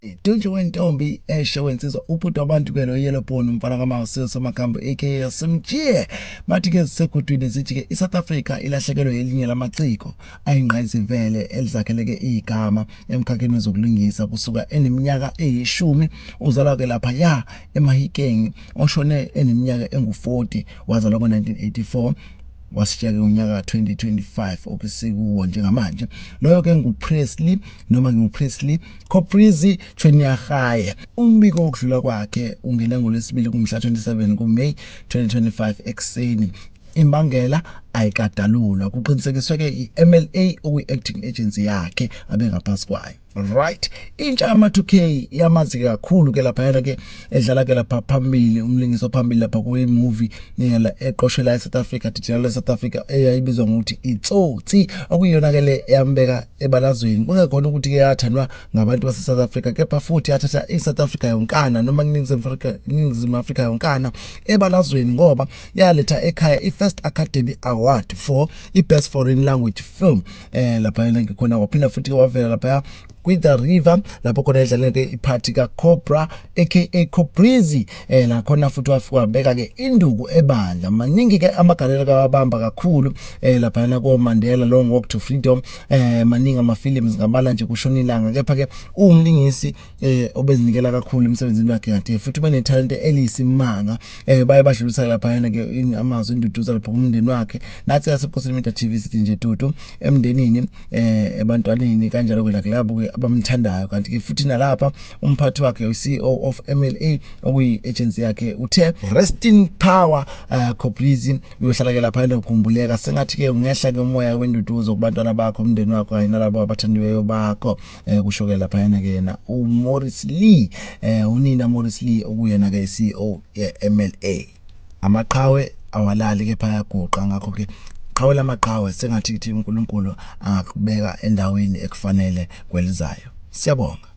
Tunje wentombi esho wensizwa ubhuti wabantu ke lo Yellowbone umfana kaMawusiso Samagambo aka Simjie bathi ke sisekudwini zithi ke iSouth Africa ilahlekelwe elinye lamaciko ayingqayizivele elizakheleke igama emkhakheni wezokulungisa kusuka eneminyaka eyishumi uzalwa ke lapha ya eMahikeng oshone eneminyaka engu40 wazalwa ngo1984 wasishiyeke unyaka 2025 okusikuwo njengamanje loyo ke nguPresley noma nguPresley Koprizi Chweneyagae. Umbiko wokudlula kwakhe ungena ngolwesibili kumhla 27 kuMay 2025 ekseni. Imbangela ayikadalulwa kuqinisekiswe ke iMLA okuyi-acting agency yakhe abengaphansi kwayo. Right, intsha yama2K yamazi kakhulu ke lapha yana ke edlala ke lapha phambili umlingiso phambili lapha kwe-movie la eqoshela eSouth Africa digital South Africa eyayibizwa ngokuthi iTsotsi okuyiyona ke le yambeka ebalazweni kungekhona ukuthi ke yathandwa ngabantu base South Africa kepha futhi yathatha iSouth Africa yonkana noma iNingizimu Afrika yonkana ebalazweni ngoba yaletha ekhaya iFirst Academy Award for iBest Foreign Language Film lapha yana ke khona waphinda futhi wavela lapha kwi-The River lapho khona edlala ke iphathi kaCobra aka Koprizi la khona futhi wabeka ke induku ebandla maningi ke amagalelo kawabamba kakhulu lapha na koMandela Long Walk to Freedom maningi amafilms ngabala nje kushona ilanga kepha ke umlingisi obezinikela kakhulu emsebenzini wakhe kanti futhi bene talent elisimanga baye badlulisa lapha yana ke amazwi induduza lapha kumndeni wakhe nathi yasePhosini Media TV sithi nje dudu emndenini ebantwaneni kanjalo ke labo abamthandayo kanti ke futhi nalapha umphathi wakhe uCEO of MLA okuyi-agency yakhe uthe rest in power Koprizi uyohlala ke lapha ukukhumbuleka sengathi ke ungehla ke umoya wenduduzo kubantwana bakho umndeni wakho kanye nalabo abathandiweyo bakho kusho ke lapha yena ke yena uMorris Lee unina Morris Lee okuyena ke CEO yeMLA. Amaqhawe awalali ke phaya guqa ngakho ke qhawe lamaqhawe sengathi uNkulunkulu angakubeka endaweni ekufanele kwelizayo. Siyabonga.